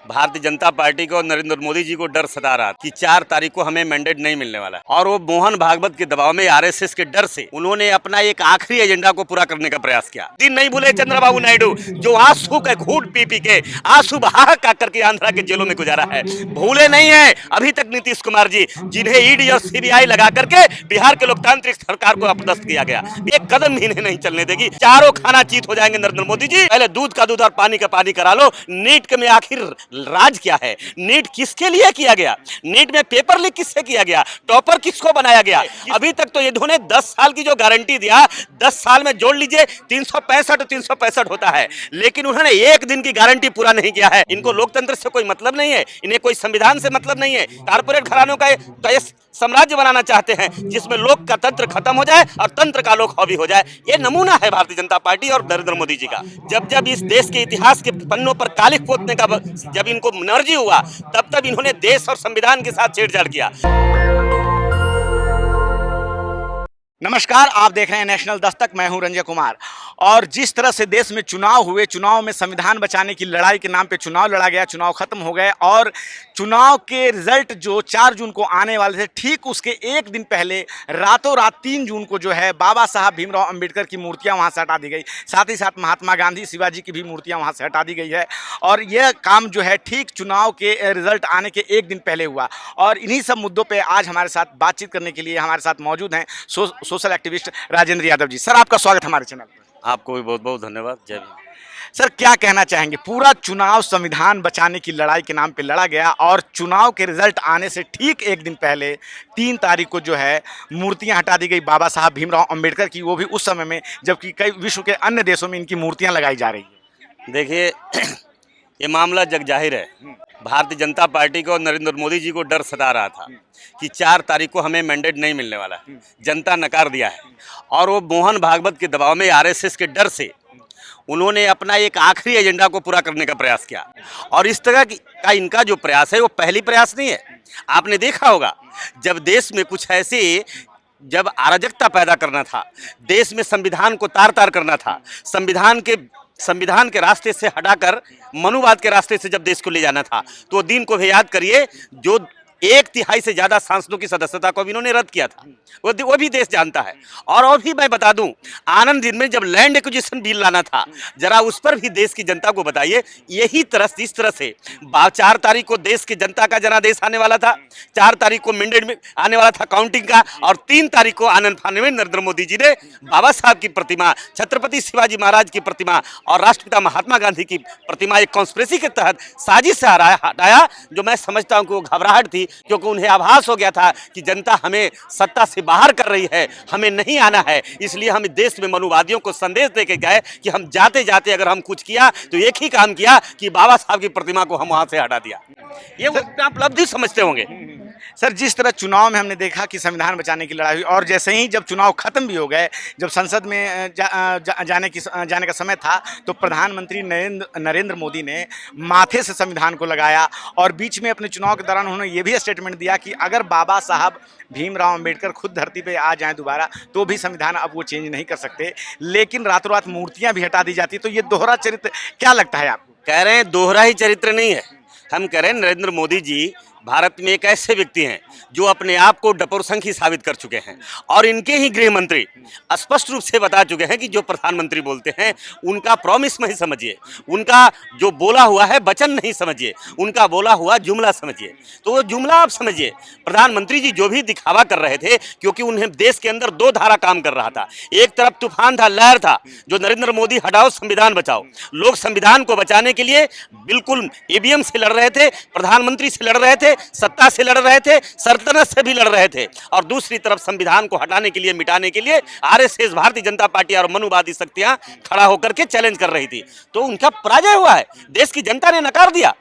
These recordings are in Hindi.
भारतीय जनता पार्टी को और नरेंद्र मोदी जी को डर सता रहा कि 4 तारीख को हमें मैंडेट नहीं मिलने वाला और वो मोहन भागवत के दबाव में आरएसएस के डर से उन्होंने अपना एक आखिरी एजेंडा को पूरा करने का प्रयास किया। दिन नहीं भूले चंद्रबाबू नायडू जो आंसू के घूंट पी पी के आंसू बहा करके आंध्रा के जेलों में गुजारा है, भूले नहीं है अभी तक नीतीश कुमार जी, जिन्हें ईडी और सीबीआई लगा करके बिहार के लोकतांत्रिक सरकार को अपदस्थ किया गया। एक कदम भी इन्हें नहीं चलने देगी। चारों खाना चीत हो जाएंगे नरेंद्र मोदी जी। पहले दूध का दूध और पानी का पानी करा लो। नीट में आखिर राज क्या है? नीट किसके लिए किया गया? नीट में पेपर लीक किससे किया गया? टॉपर किसको बनाया गया? अभी तक तो इन्होंने 10 साल की जो गारंटी दिया, 10 साल में जोड़ लीजिए 365 होता है, लेकिन उन्होंने एक दिन की गारंटी पूरा नहीं किया है। इनको लोकतंत्र से कोई मतलब नहीं है, इन्हें कोई संविधान से मतलब नहीं है। कारपोरेट घरानों का साम्राज्य बनाना चाहते हैं जिसमें लोक का तंत्र खत्म हो जाए और तंत्र का लोक हॉबी हो जाए। ये नमूना है भारतीय जनता पार्टी और नरेंद्र मोदी जी का। जब जब इस देश के इतिहास के पन्नों पर कालिख पोतने का जब इनको एनर्जी हुआ, तब तब इन्होंने देश और संविधान के साथ छेड़छाड़ किया। नमस्कार, आप देख रहे हैं नेशनल दस्तक। मैं हूं रंजय कुमार। और जिस तरह से देश में चुनाव हुए, चुनाव में संविधान बचाने की लड़ाई के नाम पे चुनाव लड़ा गया, चुनाव खत्म हो गए और चुनाव के रिजल्ट जो 4 जून को आने वाले थे, ठीक उसके एक दिन पहले रातों रात 3 जून को जो है बाबा साहब भीमराव अंबेडकर की मूर्तियां वहां से हटा दी गई। साथ ही साथ महात्मा गांधी, शिवाजी की भी मूर्तियां वहां से हटा दी गई है। और यह काम जो है ठीक चुनाव के रिजल्ट आने के एक दिन पहले हुआ। और इन्हीं सब मुद्दों पर आज हमारे साथ बातचीत करने के लिए हमारे साथ मौजूद हैं social activist Rajendra Yadav ji. Sir, आपका स्वागत हमारे चैनल पर। आपको भी बहुत बहुत धन्यवाद। जय भीम। सर, क्या कहना चाहेंगे? पूरा चुनाव संविधान बचाने की लड़ाई के नाम पे लड़ा गया और चुनाव के रिजल्ट आने से ठीक एक दिन पहले 3 तारीख को जो है मूर्तियां हटा दी गई बाबा साहब भीमराव अंबेडकर की, वो भी उस समय में जबकि कई विश्व के अन्य देशों में इनकी मूर्तियां लगाई जा रही है। देखिए, ये मामला जग जाहिर है। भारतीय जनता पार्टी को और नरेंद्र मोदी जी को डर सता रहा था कि 4 तारीख को हमें मैंडेट नहीं मिलने वाला है। जनता नकार दिया है और वो मोहन भागवत के दबाव में आरएसएस के डर से उन्होंने अपना एक आखिरी एजेंडा को पूरा करने का प्रयास किया। और इस तरह का इनका जो प्रयास है वो पहली प्रयास नहीं है। आपने देखा होगा जब देश में कुछ ऐसे जब अराजकता पैदा करना था, देश में संविधान को तार तार करना था, संविधान के रास्ते से हटाकर मनुवाद के रास्ते से जब देश को ले जाना था, तो दिन को भी याद करिए जो 1/3 से ज़्यादा सांसदों की सदस्यता को भी इन्होंने रद्द किया था। वो भी देश जानता है। और भी मैं बता दूं, आनंद दिन में जब लैंड एक्विजिशन बिल लाना था, जरा उस पर भी देश की जनता को बताइए। यही तरह इस तरह से 4 तारीख को देश की जनता का जनादेश आने वाला था, 4 तारीख को मैंडेट में आने वाला था काउंटिंग का, और 3 तारीख को आनंद फानन में नरेंद्र मोदी जी ने बाबा साहब की प्रतिमा, छत्रपति शिवाजी महाराज की प्रतिमा और राष्ट्रपिता महात्मा गांधी की प्रतिमा एक कॉन्स्पिरेसी के तहत साजिश से हटाया, जो मैं समझता हूँ कि वो घबराहट थी, क्योंकि उन्हें आभास हो गया था कि जनता हमें सत्ता से बाहर कर रही है, हमें नहीं आना है। इसलिए हम देश में मनुवादियों को संदेश देके गए कि हम जाते जाते अगर हम कुछ किया तो एक ही काम किया कि बाबा साहब की प्रतिमा को हम वहां से हटा दिया। ये वो उपलब्धि समझते होंगे। सर, जिस तरह चुनाव में हमने देखा कि संविधान बचाने की लड़ाई हुई और जैसे ही जब चुनाव खत्म भी हो गए, जब संसद में जाने का समय था, तो प्रधानमंत्री नरेंद्र मोदी ने माथे से संविधान को लगाया और बीच में अपने चुनाव के दौरान उन्होंने ये भी स्टेटमेंट दिया कि अगर बाबा साहब भीमराव अंबेडकर खुद धरती पे आ जाएं दोबारा तो भी संविधान अब वो चेंज नहीं कर सकते। लेकिन रातों रात मूर्तियां भी हटा दी जाती। तो ये दोहरा चरित्र क्या लगता है आपको? कह रहे हैं दोहरा ही चरित्र नहीं है, हम कह रहे हैं नरेंद्र मोदी जी भारत में एक ऐसे व्यक्ति हैं जो अपने आप को डपोरसंखी साबित कर चुके हैं। और इनके ही गृह मंत्री स्पष्ट रूप से बता चुके हैं कि जो प्रधानमंत्री बोलते हैं उनका प्रॉमिस नहीं समझिए, उनका जो बोला हुआ है वचन नहीं समझिए, उनका बोला हुआ जुमला समझिए। तो वो जुमला आप समझिए। प्रधानमंत्री जी जो भी दिखावा कर रहे थे, क्योंकि उन्हें देश के अंदर 2 धारा काम कर रहा था। एक तरफ तूफान था, लहर था, जो नरेंद्र मोदी हटाओ संविधान बचाओ। लोग संविधान को बचाने के लिए बिल्कुल ईवीएम से लड़ रहे थे, प्रधानमंत्री से लड़ रहे थे, सत्ता से लड़ रहे थे, सल्तनत से भी लड़ रहे थे। और दूसरी तरफ संविधान को हटाने के लिए, मिटाने के लिए आरएसएस, भारतीय जनता पार्टी और मनुवादी शक्तियां खड़ा होकर के चैलेंज कर रही थी। तो उनका पराजय हुआ है। देश की जनता ने नकार दिया,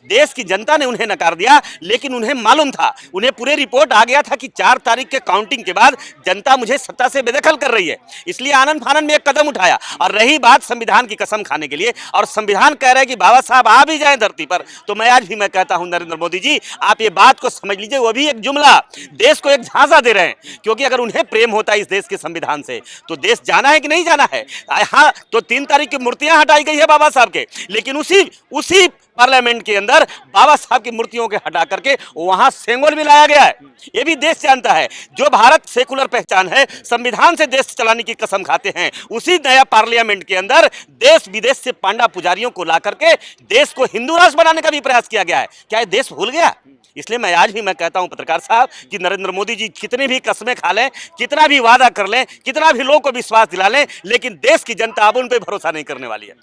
देश की जनता ने उन्हें नकार दिया। लेकिन उन्हें मालूम था, उन्हें पूरे रिपोर्ट आ गया था कि 4 तारीख के काउंटिंग के बाद जनता मुझे सत्ता से बेदखल कर रही है, इसलिए आनंद फानन में एक कदम उठाया। और रही बात संविधान की कसम खाने के लिए, और संविधान कह रहा है कि बाबा साहब आ भी जाएं धरती पर, तो मैं आज भी मैं कहता हूं नरेंद्र मोदी जी, आप ये बात को समझ लीजिए। वो भी एक जुमला, देश को एक झांसा दे रहे हैं। क्योंकि अगर उन्हें प्रेम होता है इस देश के संविधान से, तो देश जाना है कि नहीं जाना है। हाँ, तो 3 तारीख की मूर्तियां हटाई गई है बाबा साहब के, लेकिन उसी पार्लियामेंट के अंदर बाबा साहब की मूर्तियों के हटा करके वहां सेंगोल भी लाया गया है। ये भी देश जानता है। जो भारत सेकुलर पहचान है, संविधान से देश चलाने की कसम खाते हैं, उसी नया पार्लियामेंट के अंदर देश विदेश से पांडा पुजारियों को ला करके देश को हिंदू राष्ट्र बनाने का भी प्रयास किया गया है। क्या ये देश भूल गया? इसलिए मैं आज भी मैं कहता हूं पत्रकार साहब कि नरेंद्र मोदी जी कितनी भी कस्में खा लें, कितना भी वादा कर लें, कितना भी लोगों को विश्वास दिला लें, लेकिन देश की जनता अब उन पर भरोसा नहीं करने वाली है।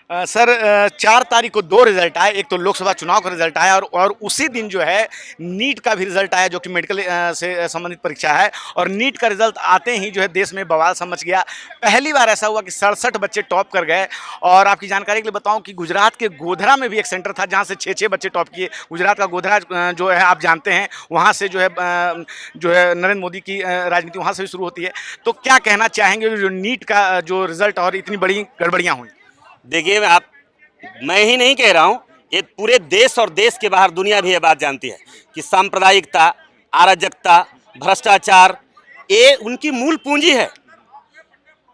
सर 4 तारीख को 2 रिजल्ट आए। एक तो लोकसभा चुनाव का रिजल्ट आया और उसी दिन जो है नीट का भी रिजल्ट आया, जो कि मेडिकल से संबंधित परीक्षा है। और नीट का रिजल्ट आते ही जो है देश में बवाल समझ गया। पहली बार ऐसा हुआ कि 67 बच्चे टॉप कर गए। और आपकी जानकारी के लिए बताऊं कि गुजरात के गोधरा में भी एक सेंटर था जहां से 6 बच्चे टॉप किए। गुजरात का गोधरा जो है आप जानते हैं, वहाँ से जो है नरेंद्र मोदी की राजनीति वहाँ से भी शुरू होती है। तो क्या कहना चाहेंगे जो नीट का जो रिजल्ट और इतनी बड़ी गड़बड़ियाँ हुई? देखिए, मैं ही नहीं कह रहा हूं, ये पूरे देश और देश के बाहर दुनिया भी ये बात जानती है कि सांप्रदायिकता, अराजकता, भ्रष्टाचार ये उनकी मूल पूंजी है।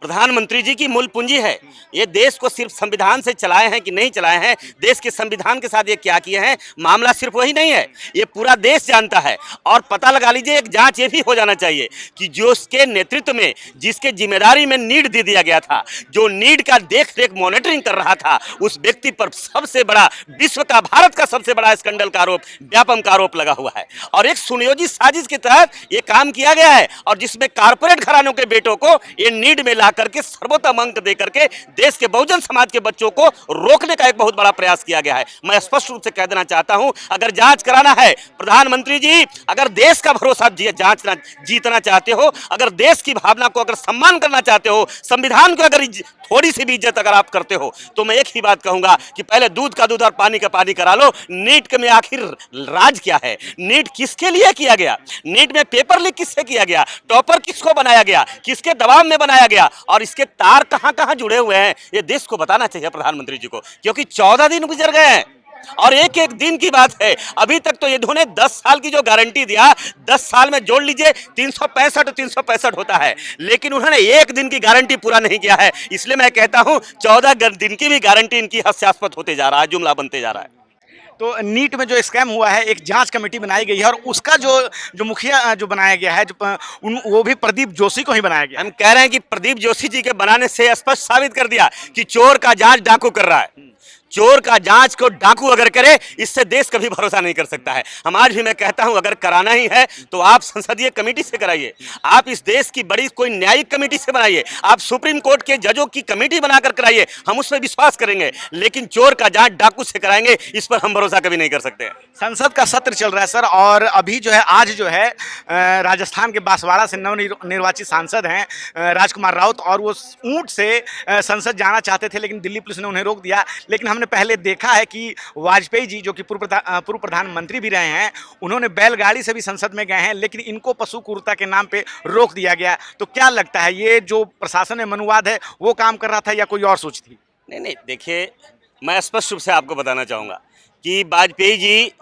प्रधानमंत्री जी की मूल पूंजी है। ये देश को सिर्फ संविधान से चलाए हैं कि नहीं चलाए हैं, देश के संविधान के साथ ये क्या किए हैं, मामला सिर्फ वही नहीं है, ये पूरा देश जानता है। और पता लगा लीजिए, एक जांच ये भी हो जाना चाहिए कि जो उसके नेतृत्व में, जिसके जिम्मेदारी में नीट दे दिया गया था, जो नीट का देख रेख मॉनिटरिंग कर रहा था, उस व्यक्ति पर सबसे बड़ा, विश्व का, भारत का सबसे बड़ा स्कैंडल का आरोप, व्यापम का आरोप लगा हुआ है। और एक सुनियोजित साजिश के तहत ये काम किया गया है, और जिसमें कारपोरेट घरानों के बेटों को ये नीट में करके सर्वोत्तम अंक दे करके देश के बहुजन समाज के बच्चों को रोकने का एक बहुत बड़ा प्रयास किया गया है। मैं स्पष्ट रूप से कह देना चाहता हूं, अगर जांच कराना है, प्रधानमंत्री जी, अगर देश का भरोसा जीतना चाहते हो, अगर देश की भावना को अगर सम्मान करना चाहते हो, संविधान को अगर थोड़ी सी भी इज्जत अगर आप करते हो, तो मैं एक ही बात कहूंगा कि पहले दूध का दूध और पानी का पानी करा लो। नीट में आखिर राज क्या है? नीट किसके लिए किया गया? नीट में पेपर लीक किससे किया गया? टॉपर किसको बनाया गया? किसके दबाव में बनाया गया? और इसके तार कहां कहां जुड़े हुए हैं, ये देश को बताना चाहिए प्रधानमंत्री जी को, क्योंकि 14 दिन गुजर गए हैं और एक एक दिन की बात है। अभी तक तो इन्होंने 10 साल की जो गारंटी दिया, 10 साल में जोड़ लीजिए 365 होता है, लेकिन उन्होंने एक दिन की गारंटी पूरा नहीं किया है। इसलिए मैं कहता हूं 14 दिन की भी गारंटी इनकी हास्यास्पद होते जा रहा है, जुमला बनते जा रहा है। तो नीट में जो स्कैम हुआ है, एक जांच कमेटी बनाई गई है और उसका जो मुखिया जो बनाया गया है, वो भी प्रदीप जोशी को ही बनाया गया। हम कह रहे हैं कि प्रदीप जोशी जी के बनाने से स्पष्ट साबित कर दिया कि चोर का जांच डाकू कर रहा है। चोर का जांच को डाकू अगर करे, इससे देश कभी भरोसा नहीं कर सकता है। हम आज भी मैं कहता हूं, अगर कराना ही है तो आप संसदीय कमेटी से कराइए, आप इस देश की बड़ी कोई न्यायिक कमेटी से बनाइए, आप सुप्रीम कोर्ट के जजों की कमेटी बनाकर कराइए, हम उस पर विश्वास करेंगे। लेकिन चोर का जांच डाकू से कराएंगे, इस पर हम भरोसा कभी नहीं कर सकते। संसद का सत्र चल रहा है सर, और अभी जो है आज जो है राजस्थान के बांसवाड़ा से नवनिर्वाचित सांसद हैं राजकुमार राउत, और वो ऊंट से संसद जाना चाहते थे, लेकिन दिल्ली पुलिस ने उन्हें रोक दिया। लेकिन हमने पहले देखा है कि वाजपेयी जी, जो कि पूर्व प्रधानमंत्री भी रहे हैं, उन्होंने बैलगाड़ी से भी संसद में गए हैं, लेकिन इनको पशु क्रूरता के नाम पे रोक दिया गया। तो क्या लगता है, ये जो प्रशासन में मनुवाद है वो काम कर रहा था या कोई और सोच थी? नहीं, देखिए, मैं स्पष्ट रूप से आपको बताना चाहूँगा कि वाजपेयी जी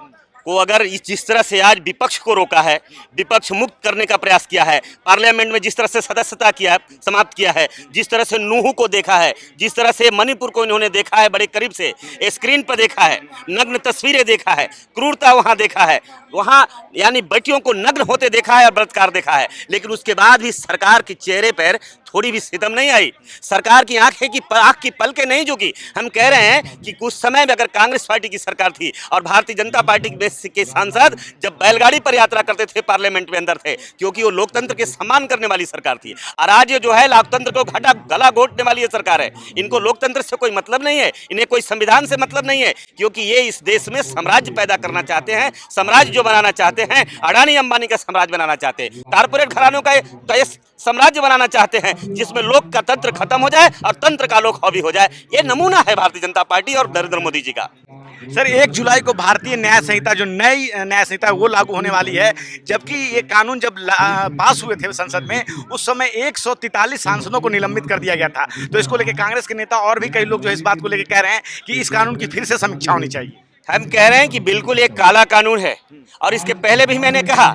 को अगर जिस तरह से आज विपक्ष को रोका है, विपक्ष मुक्त करने का प्रयास किया है, पार्लियामेंट में जिस तरह से सदस्यता किया है, समाप्त किया है, जिस तरह से नूहू को देखा है, जिस तरह से मणिपुर को इन्होंने देखा है, बड़े करीब से स्क्रीन पर देखा है, नग्न तस्वीरें देखा है, क्रूरता वहाँ देखा है, वहाँ यानी बेटियों को नग्न होते देखा है और बलात्कार देखा है, लेकिन उसके बाद भी सरकार के चेहरे पर थोड़ी भी सितम नहीं आई। सरकार की आंख की पलकें नहीं झुकी। हम कह रहे हैं कि कुछ समय में अगर कांग्रेस पार्टी की सरकार थी और भारतीय जनता पार्टी के सांसद जब बैलगाड़ी पर यात्रा करते थे, पार्लियामेंट में अंदर थे, क्योंकि वो लोकतंत्र के सम्मान करने वाली सरकार थी। और आज ये जो है लोकतंत्र को गला घोटने वाली ये सरकार है। इनको लोकतंत्र से कोई मतलब नहीं है, इन्हें कोई संविधान से मतलब नहीं है, क्योंकि ये इस देश में साम्राज्य पैदा करना चाहते हैं, साम्राज्य जो बनाना चाहते हैं, अडानी अंबानी का साम्राज्य बनाना चाहते हैं, कारपोरेट घरानों का साम्राज्य बनाना चाहते हैं, जिसमें लोक का तंत्र खत्म हो जाए और तंत्र का लोक हावी हो जाए। ये नमूना है भारतीय जनता पार्टी और नरेंद्र मोदी जी का। सर 1 जुलाई को भारतीय न्याय संहिता, जो नई न्याय संहिता है, वो लागू होने वाली है। जबकि ये कानून जब पास हुए थे संसद में, उस समय 143 सांसदों को निलंबित कर दिया गया था। तो इसको लेकर कांग्रेस के नेता और भी कई लोग जो इस बात को लेकर कह रहे हैं कि इस कानून की फिर से समीक्षा होनी चाहिए। हम कह रहे हैं कि बिल्कुल एक काला कानून है और इसके पहले भी मैंने कहा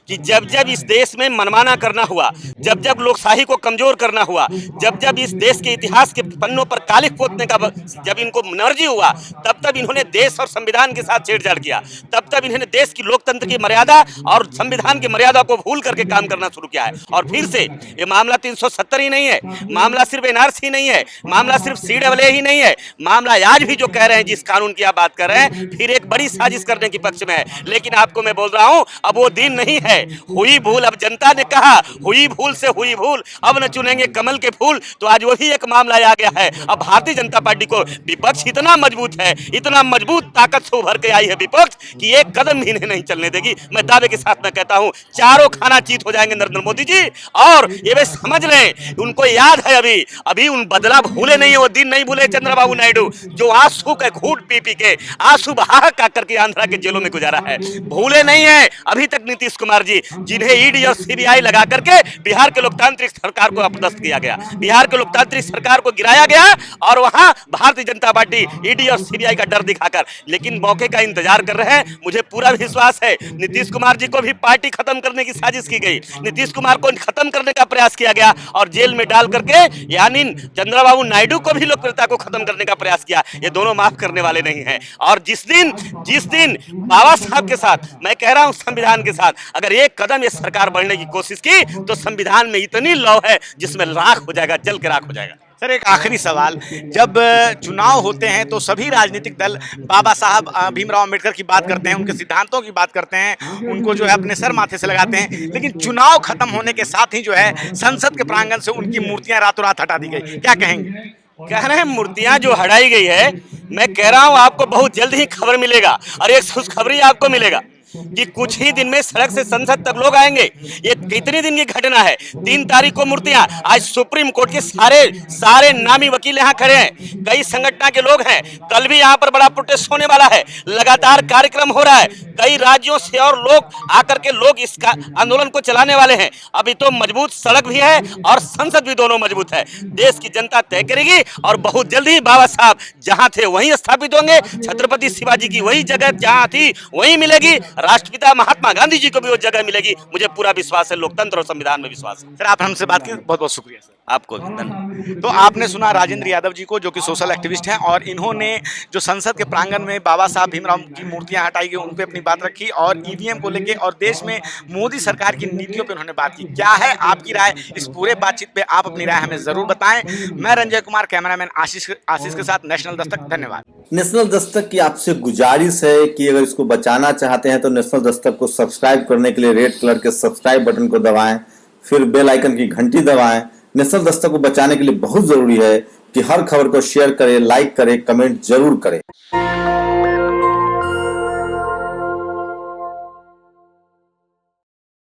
कि जब जब इस देश में मनमाना करना हुआ, जब जब लोकशाही को कमजोर करना हुआ, जब जब इस देश के इतिहास के पन्नों पर कालिख पोतने का जब इनको मर्जी हुआ, तब तब इन्होंने देश और संविधान के साथ छेड़छाड़ किया, तब तब इन्होंने देश की लोकतंत्र की मर्यादा और संविधान की मर्यादा को भूल करके काम करना शुरू किया है। और फिर से ये मामला 370 ही नहीं है, मामला सिर्फ एनआरसी नहीं है, मामला सिर्फ सीडब्ल्यूए ही नहीं है, मामला आज भी जो कह रहे हैं जिस कानून की आप बात कर रहे हैं फिर एक बड़ी साजिश करने के पक्ष में है। लेकिन आपको मैं बोल रहा हूं अब वो दिन नहीं है, हुई भूल, अब जनता ने कहा हुई भूल से हुई भूल, अब न चुनेंगे कमल के फूल, तो आज वही एक मामला आ गया है। अब भारतीय जनता पार्टी को विपक्ष इतना मजबूत है, इतना मजबूत ताकत से उभर के आई है विपक्ष कि एक कदम भी नहीं चलने देगी। मैं दावे के साथ मैं कहता हूं चारों खाना चीत हो जाएंगे नरेंद्र मोदी जी, और ये वे समझ लें उनको याद है अभी उन बदला भूले नहीं है, वो दिन नहीं भूले चंद्रबाबू नायडू जो आंसू के घूंट पी पी के आंसू बहा करके आंध्रा के जेलों में गुजारा है, भूले नहीं है अभी तक नीतीश कुमार जी, जिन्हें ईडी और सीबीआई लगा करके बिहार के लोकतांत्रिक सरकार को अपदस्थ किया गया, बिहार के लोकतांत्रिक सरकार को गिराया गया और वहां भारतीय जनता पार्टी ईडी और सीबीआई का डर दिखाकर लेकिन मौके का इंतजार कर रहे हैं। मुझे पूरा विश्वास है नीतीश कुमार जी को भी पार्टी खत्म करने की साजिश की गई, नीतीश कुमार को खत्म करने का प्रयास किया गया और जेल में डाल करके यानी चंद्रबाबू नायडू को भी लोकप्रियता को खत्म करने का प्रयास किया। ये दोनों माफ करने वाले नहीं हैं। और जिस दिन बाबा साहब के साथ, मैं कह रहा हूं संविधान के साथ, अगर एक कदम ये सरकार बढ़ने की कोशिश की तो संविधान में इतनी लौ है जिसमें राख हो जाएगा, जल के राख हो जाएगा। सर एक आखिरी सवाल, जब चुनाव होते हैं तो सभी राजनीतिक दल बाबा साहब भीमराव अंबेडकर की बात करते हैं, उनके सिद्धांतों की बात करते हैं, उनको जो है अपने सर माथे से लगाते हैं, लेकिन चुनाव खत्म होने के साथ ही जो है संसद के प्रांगण से उनकी मूर्तियां रातों रात हटा दी गई, क्या कहेंगे? कह रहे हैं मूर्तियां जो हटाई गई है, मैं कह रहा हूं आपको बहुत जल्द ही खबर मिलेगा और एक खुशखबरी आपको मिलेगा कि कुछ ही दिन में सड़क से संसद तक लोग आएंगे। ये कितने दिन की घटना है? 3 तारीख को मूर्तियां, आज सुप्रीम कोर्ट के सारे नामी वकील यहाँ खड़े हैं, कई संगठन के लोग हैं, कल भी यहाँ पर बड़ा प्रोटेस्ट होने वाला है, लगातार कार्यक्रम हो रहा है, कई राज्यों से और लोग आकर के लोग इस आंदोलन को चलाने वाले हैं। अभी तो मजबूत सड़क भी है और संसद भी दोनों मजबूत है। देश की जनता तय करेगी और बहुत जल्द ही बाबा साहब जहां थे वहीं स्थापित होंगे, छत्रपति शिवाजी की वही जगह जहां थी वहीं मिलेगी, राष्ट्रपिता महात्मा गांधी जी को भी वो जगह मिलेगी। मुझे पूरा विश्वास है, लोकतंत्र और संविधान में विश्वास है। सर आप हमसे बात की, बहुत बहुत शुक्रिया सर। आपको धन्यवाद। तो आपने सुना राजेंद्र यादव जी को, जो कि सोशल एक्टिविस्ट हैं, और इन्होंने जो संसद के प्रांगण में बाबा साहब भीमराव की मूर्तियां हटाई गई उन पे अपनी बात रखी और ईवीएम को लेके और देश में मोदी सरकार की नीतियों पे उन्होंने बात की। क्या है आपकी राय इस पूरे बातचीत पे? आप अपनी राय हमें जरूर बताएं। मैं रंजय कुमार, कैमरामैन आशीष के साथ नेशनल दस्तक। धन्यवाद। नेशनल दस्तक की आपसे गुजारिश है कि अगर इसको बचाना चाहते हैं तो नेशनल दस्तक को सब्सक्राइब करने के लिए रेड कलर के सब्सक्राइब बटन को दबाएं, फिर बेल आइकन की घंटी दबाएं। नेशनल दस्तक को बचाने के लिए बहुत जरूरी है कि हर खबर को शेयर करें, लाइक करें, कमेंट जरूर करें।